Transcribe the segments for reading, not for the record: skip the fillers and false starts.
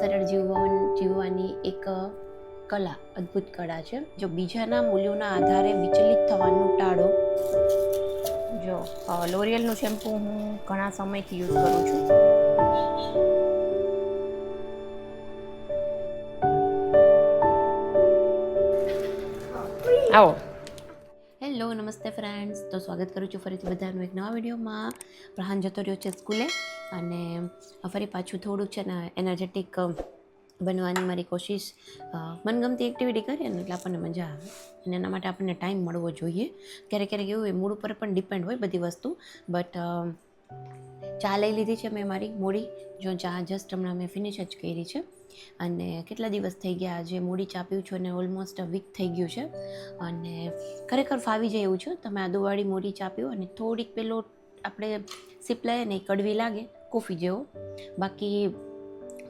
સરળ જીવવાની એક કલા, અદ્ભુત કળા છે. જો બીજાના મૂલ્યોના આધારે વિચલિત થવાનું ટાળો. જો લોરિયલનું શેમ્પૂ હું ઘણા સમયથી યુઝ કરું છું. આવો. હેલો, નમસ્તે ફ્રેન્ડ્સ. તો સ્વાગત કરું છું ફરીથી બધાનું એક નવા વિડીયોમાં. પ્રહાન જતો રહ્યો છે સ્કૂલે અને ફરી પાછું થોડુંક છે ને એનર્જેટિક બનવાની મારી કોશિશ. મનગમતી એક્ટિવિટી કરીએ ને એટલે આપણને મજા આવે અને એના માટે આપણને ટાઈમ મળવો જોઈએ. ક્યારેક ક્યારેક એવું હોય, મૂડ ઉપર પણ ડિપેન્ડ હોય બધી વસ્તુ. બટ ચા લઈ લીધી છે મેં મારી મોડી. જો ચા જસ્ટ હમણાં મેં ફિનિશ જ કરી છે અને કેટલા દિવસ થઈ ગયા આજે મોડી ચા પીવું છું અને ઓલમોસ્ટ વીક થઈ ગયું છે અને ખરેખર ફાવી જાય એવું છે. તમે આદુવાળી મોડી ચા પીવો અને થોડીક પેલો આપણે સિપ લઈએ ને એ કડવી લાગે કોફી જેવો, બાકી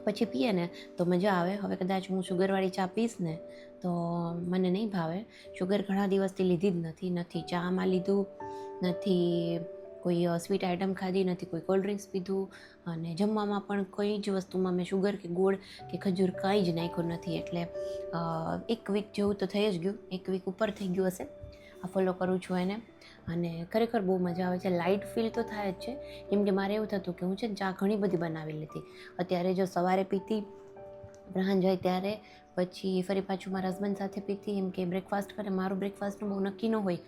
પછી પીએ ને તો મજા આવે. હવે કદાચ હું શુગરવાળી ચા પીશ ને તો મને નહીં ભાવે. શુગર ઘણા દિવસથી લીધી જ નથી ચામાં લીધું, નથી કોઈ સ્વીટ આઇટમ ખાધી, નથી કોઈ કોલ્ડ ડ્રિંક્સ પીધું અને જમવામાં પણ કોઈ જ વસ્તુમાં મેં શુગર કે ગોળ કે ખજૂર કંઈ જ નાખ્યું નથી. એટલે 1 વીક જેવું તો થઈ જ ગયું, 1 વીક ઉપર થઈ ગયું હશે આ ફોલો કરું છું એને. અને ખરેખર બહુ મજા આવે છે. લાઇટ ફીલ તો થાય જ છે, કેમ કે મારે એવું થતું કે હું છે ને ચા ઘણી બધી બનાવી લેતી. અત્યારે જો સવારે પીતી પ્રહાન જાય ત્યારે, પછી ફરી પાછું મારા હસબન્ડ સાથે પીતી, એમ કે બ્રેકફાસ્ટ કરે. મારું બ્રેકફાસ્ટનું બહુ નક્કી ન હોય,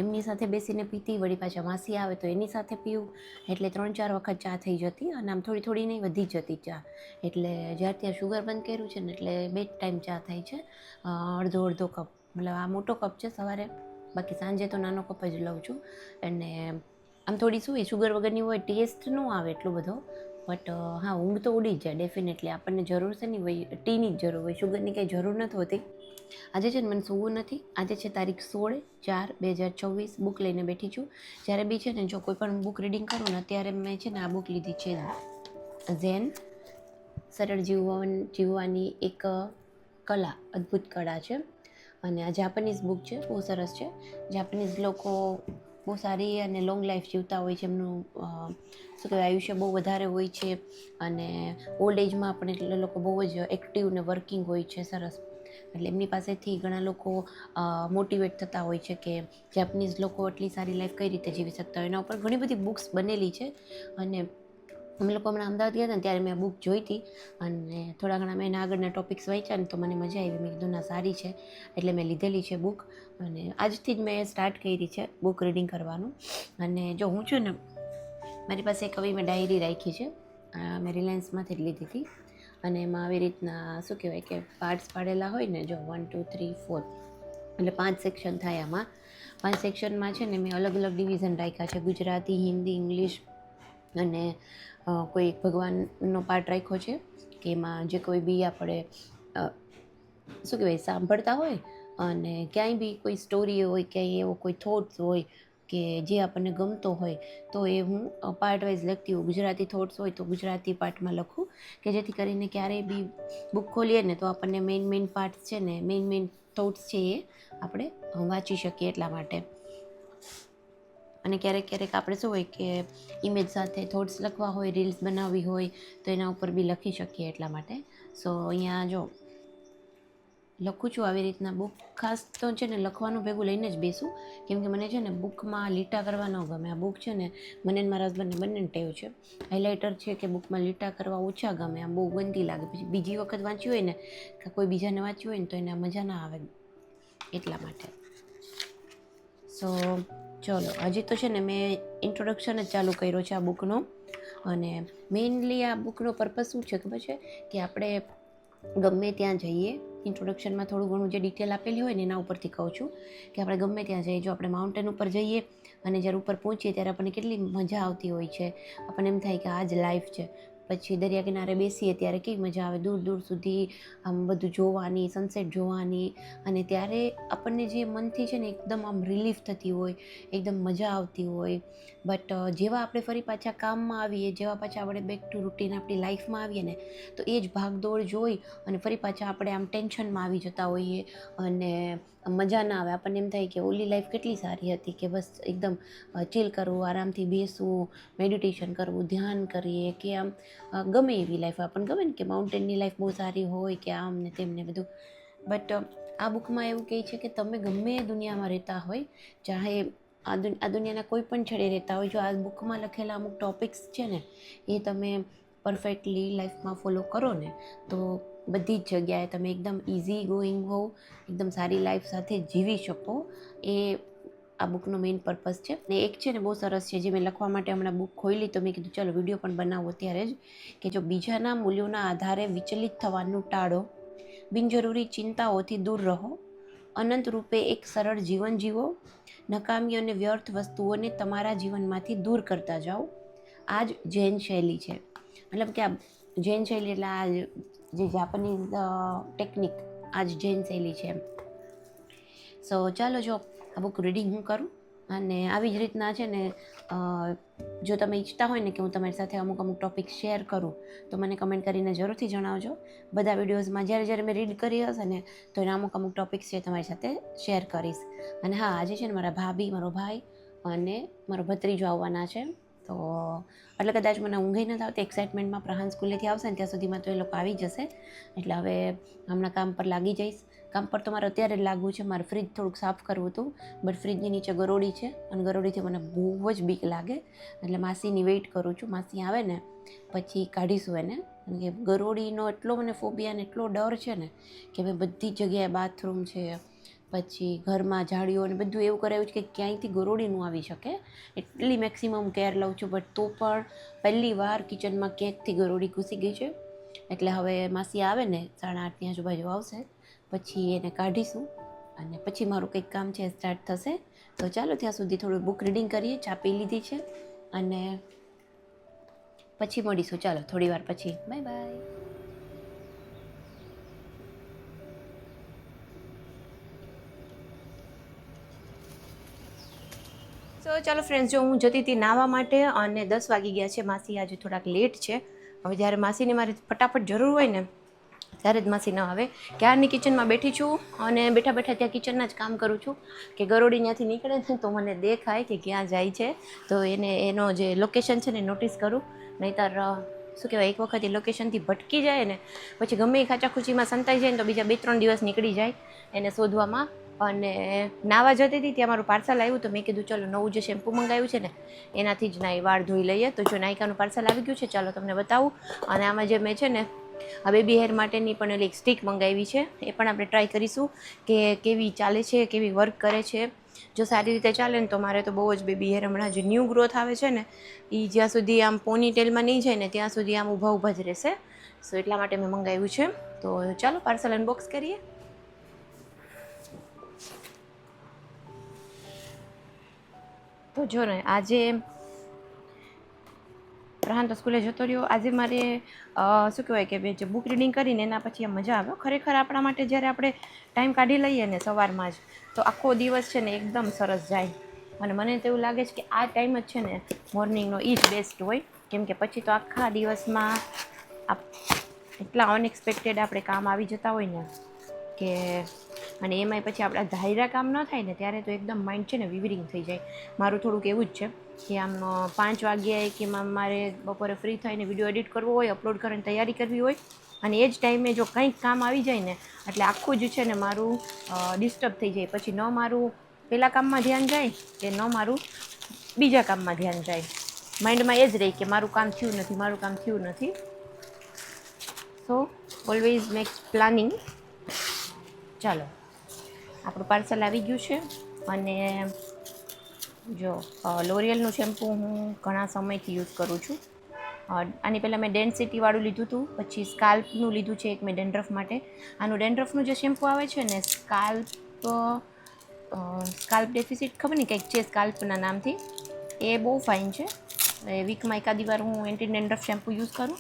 એમની સાથે બેસીને પીતી. વળી પાછા માસી આવે તો એની સાથે પીવું, એટલે 3-4 વખત ચા થઈ જતી અને આમ થોડી થોડી નહીં વધી જતી ચા. એટલે જ્યારથી આ શુગર બંધ કર્યું છે ને એટલે 2 ટાઈમ ચા થાય છે, અડધો કપ. મતલબ આ મોટો કપ છે સવારે, બાકી સાંજે તો નાનો કપ જ લઉં છું. અને આમ થોડી શું હોય, શુગર વગરની હોય, ટેસ્ટ ન આવે એટલો બધો, બટ હા, ઊંઘ તો ઉડી જ જાય ડેફિનેટલી. આપણને જરૂર છે નહીં હોય, ટીની જ જરૂર હોય, શુગરની કંઈ જરૂર નથી હોતી. આજે છે ને મને સૂવું નથી. આજે છે તારીખ 16/4/2024. બુક લઈને બેઠી છું. જ્યારે બી છે ને જો કોઈ પણ બુક રીડિંગ કરું ને, અત્યારે મેં છે ને આ બુક લીધી છે, ઝેન સરળ જીવવાની એક કલા, અદ્ભુત કળા છે. અને આ જાપાનીઝ બુક છે, બહુ સરસ છે. જાપાનીઝ લોકો બહુ સારી અને લોંગ લાઈફ જીવતા હોય છે. એમનું શું કહેવાય, આયુષ્ય બહુ વધારે હોય છે અને ઓલ્ડ એજમાં પણ એટલે લોકો બહુ જ એક્ટિવ ને વર્કિંગ હોય છે. સરસ. એટલે એમની પાસેથી ઘણા લોકો મોટિવેટ થતા હોય છે કે જાપાનીઝ લોકો આટલી સારી લાઈફ કઈ રીતે જીવી શકતા હોય. એના ઉપર ઘણી બધી બુક્સ બનેલી છે અને અમે લોકો હમણાં અમદાવાદ ગયા હતા ને ત્યારે મેં આ બુક જોઈ હતી અને થોડા ઘણા મેં એના આગળના ટોપિક્સ વાંચ્યા ને તો મને મજા આવી. મેં કીધું ના, સારી છે, એટલે મેં લીધેલી છે બુક. અને આજથી જ મેં સ્ટાર્ટ કરી છે બુક રીડિંગ કરવાનું. અને જો હું છું ને, મારી પાસે એક આવી મેં ડાયરી રાખી છે, મેં રિલાયન્સમાંથી જ લીધી હતી. અને એમાં આવી રીતના શું કહેવાય કે પાર્ટ્સ પાડેલા હોય ને, જો 1 2 3 4, એટલે 5 સેક્શન થાય. આમાં 5 સેક્શનમાં છે ને મેં અલગ અલગ ડિવિઝન રાખ્યા છે. ગુજરાતી, હિન્દી, ઇંગ્લિશ અને કોઈ એક ભગવાનનો પાર્ટ રાખ્યો છે કે એમાં જે કોઈ બી આપણે શું કહેવાય સાંભળતા હોય અને ક્યાંય બી કોઈ સ્ટોરી હોય, ક્યાંય એવો કોઈ થોટ્સ હોય કે જે આપણને ગમતો હોય તો એ હું પાર્ટ વાઇઝ લખતી હોઉં. ગુજરાતી થોટ્સ હોય તો ગુજરાતી પાર્ટમાં લખું, કે જેથી કરીને ક્યારેય બી બુક ખોલીએ ને તો આપણને મેઇન પાર્ટ્સ છે ને, મેઇન થોટ્સ છે એ આપણે વાંચી શકીએ એટલા માટે. અને ક્યારેક આપણે શું હોય કે ઇમેજ સાથે થોટ્સ લખવા હોય, રીલ્સ બનાવવી હોય તો એના ઉપર બી લખી શકીએ એટલા માટે. સો અહીંયા જો લખું છું આવી રીતના. બુક ખાસ તો છે ને લખવાનું ભેગું લઈને જ બેસું, કેમ કે મને છે ને બુકમાં લીટા કરવા ન ગમે. આ બુક છે ને મને મારા હસબન્ડને બંનેને ટેવ છે. હાઇલાઇટર છે કે બુકમાં લીટા કરવા ઓછા ગમે, આમ બહુ ગંદી લાગે. પછી બીજી વખત વાંચ્યું હોય ને કે કોઈ બીજાને વાંચ્યું હોય ને તો એને મજા ના આવે એટલા માટે. સો ચલો, હજી તો છે ને મેં ઇન્ટ્રોડક્શન જ ચાલુ કર્યો છે આ બુકનો. અને મેઇનલી આ બુકનો પર્પઝ શું છે ખબર છે, કે આપણે ગમે ત્યાં જઈએ, ઇન્ટ્રોડક્શનમાં થોડું ઘણું જે ડિટેલ આપેલી હોય ને એના ઉપરથી કહું છું કે આપણે ગમે ત્યાં જઈએ. જો આપણે માઉન્ટેન ઉપર જઈએ અને જ્યારે ઉપર પહોંચીએ ત્યારે આપણને કેટલી મજા આવતી હોય છે, આપણને એમ થાય કે આ જ લાઈફ છે. પછી દરિયા કિનારે બેસીએ ત્યારે કેવી મજા આવે, દૂર દૂર સુધી આમ બધું જોવાની, સનસેટ જોવાની. અને ત્યારે આપણને જે મનથી છે ને એકદમ આમ રિલીફ થતી હોય, એકદમ મજા આવતી હોય. બટ જેવા આપણે ફરી પાછા કામમાં આવીએ, જેવા પાછા આપણે બેક ટુ રૂટીન આપણી લાઈફમાં આવીએ ને તો એ જ ભાગદોડ જોઈ અને ફરી પાછા આપણે આમ ટેન્શનમાં આવી જતા હોઈએ અને મજા ના આવે. આપણને એમ થાય કે ઓલી લાઈફ કેટલી સારી હતી, કે બસ એકદમ ચીલ કરવું, આરામથી બેસવું, મેડિટેશન કરવું, ધ્યાન કરીએ, કે આમ ગમે એવી લાઈફ આપણને ગમે ને કે માઉન્ટેનની લાઈફ બહુ સારી હોય કે આમ ને તેમ ને બધું, બટ આ બુકમાં એવું કહે છે કે તમે ગમે એ દુનિયામાં રહેતા હોય, ચાહે આ દુનિયાના કોઈ પણ છેડે રહેતા હોય, જો આ બુકમાં લખેલા અમુક ટૉપિક્સ છે ને એ તમે પરફેક્ટલી લાઈફમાં ફોલો કરો ને તો બધી જ જગ્યાએ તમે એકદમ ઇઝી ગોઈંગ હો, એકદમ સારી લાઈફ સાથે જીવી શકો. એ આ બુકનો મેઇન પર્પઝ છે. ને એક છે ને બહુ સરસ છે, જે મેં લખવા માટે હમણાં બુક ખોલી તો મેં કીધું ચાલો વિડીયો પણ બનાવો ત્યારે જ, કે જો બીજાના મૂલ્યોના આધારે વિચલિત થવાનું ટાળો, બિનજરૂરી ચિંતાઓથી દૂર રહો, અનંત રૂપે એક સરળ જીવન જીવો, નકામી અને વ્યર્થ વસ્તુઓને તમારા જીવનમાંથી દૂર કરતા જાઓ. આ જ જૈન શૈલી છે. મતલબ કે આ જૈન શૈલી એટલે આ જે જાપાનીઝ ટેકનિક, આ જ જૈન શૈલી છે. સો ચાલો જો આ બુક રીડિંગ હું કરું, અને આવી જ રીતના છે ને જો તમે ઈચ્છતા હોય ને કે હું તમારી સાથે અમુક ટૉપિક શેર કરું તો મને કમેન્ટ કરીને જરૂરથી જણાવજો. બધા વિડીયોઝમાં જ્યારે મેં રીડ કરી હશે ને તો એના અમુક ટૉપિક્સ છે તમારી સાથે શેર કરીશ. અને હા, આજે છે ને મારા ભાભી, મારો ભાઈ અને મારો ભત્રીજો આવવાના છે. તો એટલે કદાચ મને ઊંઘ નથી આવતી એક્સાઇટમેન્ટમાં. પ્રહાન સ્કૂલેથી આવશે ને ત્યાં સુધીમાં તો એ લોકો આવી જશે. એટલે હવે હમણાં કામ પર લાગી જઈશ. કામ પર તો મારે અત્યારે જ લાગવું છે. મારે ફ્રીજ થોડુંક સાફ કરવું હતું, બટ ફ્રીજની નીચે ગરોળી છે અને ગરોળીથી મને બહુ જ બીક લાગે. એટલે માસીની વેઇટ કરું છું. માસી આવે ને પછી કાઢીશું એને. કારણ કે ગરોળીનો એટલો મને ફોબિયા ને એટલો ડર છે ને કે મેં બધી જગ્યાએ બાથરૂમ છે, પછી ઘરમાં ઝાડીઓ ને બધું એવું કરાવ્યું છે કે ક્યાંયથી ગરોળી ન આવી શકે, એટલી મેક્સિમમ કેર લઉં છું. બટ તો પણ પહેલી વાર કિચનમાં ક્યાંકથી ગરોળી ઘૂસી ગઈ છે. એટલે હવે માસી આવે ને 8:30ની આજુબાજુ આવશે પછી એને કાઢીશું અને પછી મારું કંઈક કામ છે સ્ટાર્ટ થશે. તો ચાલો ત્યાં સુધી થોડું બુક રીડિંગ કરીએ. ચા પી લીધી છે અને પછી મળીશું. ચાલો થોડી વાર પછી. Bye bye. સો ચાલો ફ્રેન્ડ્સ, જો હું જતી હતી નાહવા માટે અને 10 વાગી ગયા છે. માસી આજે થોડાક લેટ છે. હવે જ્યારે માસીને મારી ફટાફટ જરૂર હોય ને ત્યારે જ માસી ન આવે. ક્યારની કિચનમાં બેઠી છું અને બેઠા ત્યાં કિચનના જ કામ કરું છું કે ગરોળી ત્યાંથી નીકળે ને તો મને દેખાય કે ક્યાં જાય છે, તો એનો જે લોકેશન છે ને નોટિસ કરું. નહીંતર શું કહેવાય, એક વખત એ લોકેશનથી ભટકી જાય ને પછી ગમે એ ખાચાખુચીમાં સંતાઈ જાય ને તો બીજા 2-3 દિવસ નીકળી જાય એને શોધવામાં. અને નાવા જતી હતી ત્યાં મારું પાર્સલ આવ્યું તો મેં કીધું ચલો નવું જે શેમ્પૂ મંગાવ્યું છે ને એનાથી જ નાઈ વાળ ધોઈ લઈએ. તો જો નાયકાનું પાર્સલ આવી ગયું છે, ચાલો તમને બતાવું. અને આમાં જે મેં છે ને આ બેબી હેર માટેની પણ એક સ્ટીક મંગાવી છે, એ પણ આપણે ટ્રાય કરીશું કે કેવી ચાલે છે, કેવી વર્ક કરે છે. જો સારી રીતે ચાલે ને તો મારે તો બહુ જ બેબી હેર હમણાં જે ન્યૂ ગ્રોથ આવે છે ને એ જ્યાં સુધી આમ પોની ટેલમાં નહીં જાય ને ત્યાં સુધી આમ ઊભા જ રહેશે. સો એટલા માટે મેં મંગાવ્યું છે. તો ચાલો પાર્સલ અનબોક્સ કરીએ. તો જો ને આજે પ્રહાન તો સ્કૂલે જતો રહ્યો. આજે મારે શું કહેવાય કે જે બુક રીડિંગ કરીને એના પછી મજા આવે. ખરેખર આપણા માટે જ્યારે આપણે ટાઈમ કાઢી લઈએ ને સવારમાં જ તો આખો દિવસ છે ને એકદમ સરસ જાય. અને મને તો એવું લાગે છે કે આ ટાઈમ જ છે ને મોર્નિંગનો એ જ બેસ્ટ હોય, કેમ કે પછી તો આખા દિવસમાં એટલા અનએક્સપેક્ટેડ આપણે કામ આવી જતા હોય ને કે, અને એમાંય પછી આપણા ધાર્યા કામ ન થાય ને ત્યારે તો એકદમ માઇન્ડ છે ને વિવરિંગ થઈ જાય. મારું થોડુંક એવું જ છે કે આમ 5 વાગ્યાએ કે મારે બપોરે ફ્રી થઈને વિડીયો એડિટ કરવો હોય, અપલોડ કરીને તૈયારી કરવી હોય અને એ જ ટાઈમે જો કંઈક કામ આવી જાય ને એટલે આખું જ છે ને મારું ડિસ્ટર્બ થઈ જાય. પછી ન મારું પેલા કામમાં ધ્યાન જાય કે ન મારું બીજા કામમાં ધ્યાન જાય. માઇન્ડમાં એ જ રહી કે મારું કામ થયું નથી. સો ઓલવેઝ મેક પ્લાનિંગ. ચાલો આપણું પાર્સલ આવી ગયું છે. અને જો લોરિયલનું શેમ્પૂ હું ઘણા સમયથી યુઝ કરું છું. આની પહેલાં મેં ડેન્સિટીવાળું લીધું હતું, પછી સ્કાલ્પનું લીધું છે એક મેં ડેન્ડ્રફ માટે. આનું ડેન્ડ્રફનું જે શેમ્પૂ આવે છે ને સ્કાલ્પ ડેફિસિટ ખબર નહીં કંઈક છે સ્કાલ્પના નામથી, એ બહુ ફાઇન છે. વીકમાં એકાદી વાર હું એન્ટી ડેન્ડ્રફ શેમ્પૂ યુઝ કરું.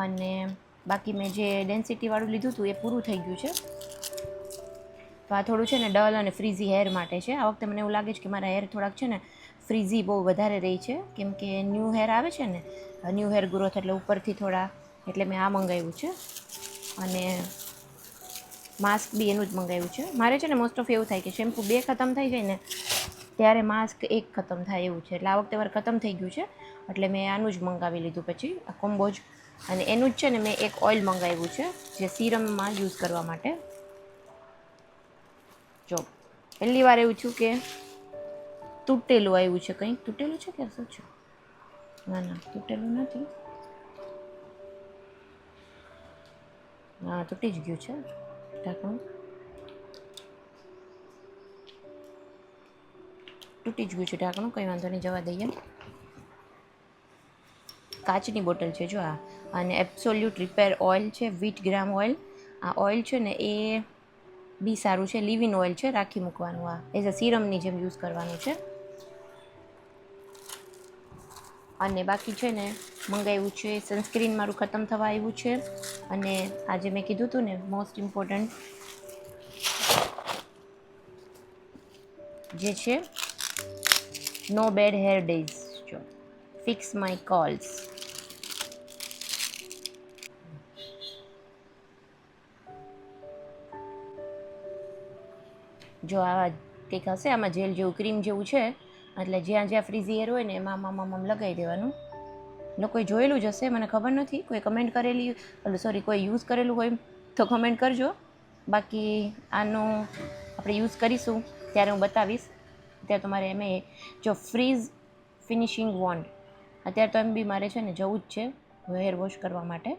અને બાકી મેં જે ડેન્સિટીવાળું લીધું હતું એ પૂરું થઈ ગયું છે. તો આ થોડું છે ને ડલ અને ફ્રીઝી હેર માટે છે. આ વખતે મને એવું લાગે છે કે મારા હેર થોડાક છે ને ફ્રીઝી બહુ વધારે રહી છે, કેમ કે ન્યૂ હેર આવે છે ને, ન્યૂ હેર ગ્રોથ એટલે ઉપરથી થોડા, એટલે મેં આ મંગાવ્યું છે. અને માસ્ક બી એનું જ મંગાવ્યું છે. મારે છે ને મોસ્ટ ઓફ એવું થાય કે શેમ્પૂ 2 ખતમ થઈ જાય ને ત્યારે માસ્ક 1 ખતમ થાય એવું છે. એટલે આ વખતે વાર ખતમ થઈ ગયું છે એટલે મેં આનું જ મંગાવી લીધું. પછી આ કોમ્બો જ અને એનું જ છે ને મેં એક ઓઇલ મંગાવ્યું છે જે સીરમમાં યુઝ કરવા માટે. જો પહેલી વાર એવું છું કે તૂટેલું આવ્યું છે. કંઈક તૂટેલું છે કે શું છે? ના ના તૂટેલું નથી. હા તૂટી જ ગયું છે ઢાંકણું. તૂટી જ ગયું છે ઢાંકણું. કંઈ વાંધો નહીં, જવા દઈએ. કાચની બોટલ છે જો આ. અને એબ્સોલ્યુટ રિપેર ઓઇલ છે, 20 ગ્રામ ઓઇલ. આ ઓઇલ છે ને એ બી સારું છે, લિવ ઇન ઓઇલ છે, રાખી મૂકવાનું. આ એઝ અ સિરમની જેમ યુઝ કરવાનું છે. અને બાકી છે ને મંગાવ્યું છે સનસ્ક્રીન, મારું ખતમ થવા આવ્યું છે. અને આજે મેં કીધું હતું ને મોસ્ટ ઇમ્પોર્ટન્ટ જે છે નો બેડ હેર ડેઝ, જો ફિક્સ માય કોલ્સ. જો આવા કંઈક હશે, આમાં જેલ જેવું ક્રીમ જેવું છે, એટલે જ્યાં જ્યાં ફ્રીઝી હેર હોય ને એમાં આમ લગાવી દેવાનું. લોકોએ જોયેલું જ હશે, મને ખબર નથી. કોઈ કમેન્ટ કરેલી, સોરી કોઈ યુઝ કરેલું હોય તો કમેન્ટ કરજો. બાકી આનું આપણે યુઝ કરીશું ત્યારે હું બતાવીશ. અત્યારે તો મારે એમ જો ફ્રીઝ ફિનિશિંગ વોન્ડ, અત્યારે તો એમ બી મારે છે ને જવું જ છે હેર વોશ કરવા માટે.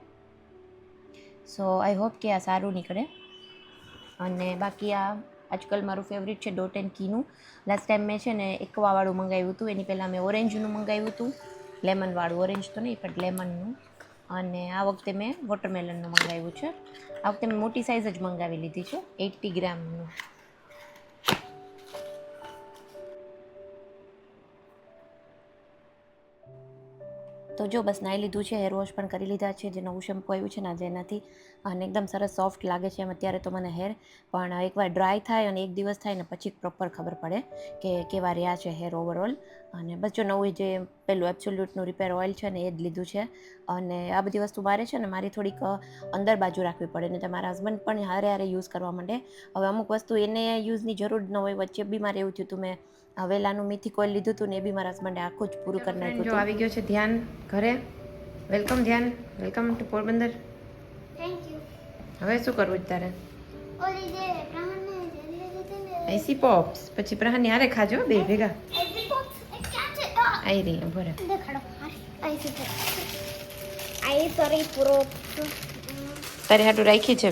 સો આઈ હોપ કે આ સારું નીકળે. અને બાકી આ આજકાલ મારું ફેવરિટ છે ડોટ એન્ડ કીનું. લાસ્ટ ટાઈમ મેં છે ને એક્વાવાળું મંગાવ્યું હતું. એની પહેલાં મેં ઓરેન્જનું મંગાવ્યું હતું, લેમનવાળું. ઓરેન્જ તો નહીં પણ લેમનનું. અને આ વખતે મેં વોટરમેલનનું મંગાવ્યું છે. આ વખતે મેં મોટી સાઇઝ જ મંગાવી લીધી છે, 80 ગ્રામનું. તો જો બસ નાહી લીધું છે, હેર વોશ પણ કરી લીધા છે. જે નવું શેમ્પુ આવ્યું છે ને આજે એનાથી, અને એકદમ સરસ સોફ્ટ લાગે છે એમ અત્યારે તો મને હેર. પણ એકવાર ડ્રાય થાય અને એક દિવસ થાય ને પછી પ્રોપર ખબર પડે કે કેવા રહ્યા છે હેર ઓવરઓલ. અને બસ જો નવું જે પેલું એબ્સોલ્યુટનું રિપેર ઓઇલ છે ને એ જ લીધું છે. અને આ બધી વસ્તુ મારે છે ને મારી થોડીક અંદર બાજુ રાખવી પડે ને મારા હસબન્ડ પણ હારે હારે યુઝ કરવા માંડે. હવે અમુક વસ્તુ એને યુઝની જરૂર ન હોય. વચ્ચે બી મારે એવું થયું હતું, મેં વેલાનું મિથિક ઓઇલ લીધું હતું ને એ બી મારા હસબન્ડે આખું જ પૂરું કરી નાખ્યું. જો આવી ગયો છે ધ્યાન ઘરે. વેલકમ ધ્યાન, welcome to Porbandar. Thank you. હવે શું કરવું જ તારે? ઓલી જે પ્રહાણને જેલી હતી ને આઈસી પોપ્સ, પછી પ્રહાની હારે ખાજો બે ભેગા. આઈસી બોક્સ એ ક્યાં છે? આઈ રહી ભરે દેખાડો. આઈસી આઈ સોરી પૂરો તારે હાટું રાખી છે.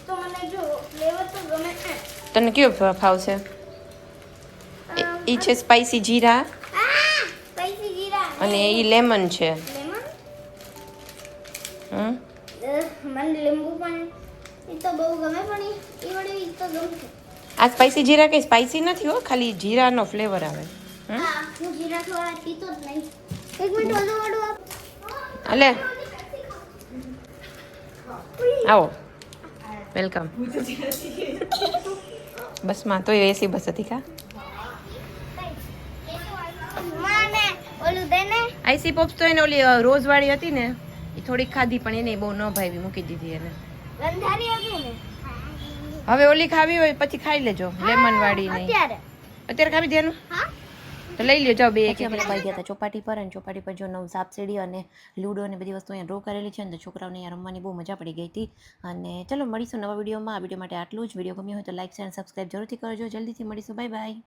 તો મને જો ફ્લેવર તો ગમે છે. તને કયો ફાવશે? ઈ છે સ્પાઈસી જીરા સ્પાઈસી જીરા અને ઈ લેમન છે. લેમન મને લીંબુ પણ એ તો બહુ ગમે, પણ એ વળી તો ગમશે. આ સ્પાઈસી જીરા કઈ સ્પાઈસી નથી હો, ખાલી જીરાનો ફ્લેવર આવે. હા, હું જીરા થોડા પીતો જ નહીં. એક મિનિટ ઓલું વાળું આપ. અલે આવો, વેલકમ. બસમાં તો એસી બસ હતી કા? મને ઓલું દે ને. આઈસી પોપ્સ તો એને ઓલી રોઝ વાળી હતી ને એ થોડીક ખાધી, પણ એને બહુ ન ભાવી, મૂકી દીધી એને. ગંધારી હતી ને. હવે ઓલી ખાવી હોય પછી ખાઈ લેજો, લેમન વાળી નહીં. અત્યારે ખાવી દેનું. હા, તો લઈ લ્યો, જાઓ બે એક. અમે ગયા હતા ચોપાટી પર, અને ચોપાટી પર જો નવું સાપસીડી અને લૂડો અને બધી વસ્તુ અહીંયા ડ્રો કરેલી છે. અને છોકરાઓને અહીંયા રમવાની બહુ મજા પડી ગઈ હતી. અને ચલો મળીશું નવા વિડીયોમાં. આ વિડીયો માટે આટલું જ. વિડીયો ગમ્યો હોય તો લાઈક, શેર અને સબસ્ક્રાઈબ જરૂરથી કરજો. જલ્દીથી મળીશું. Bye bye.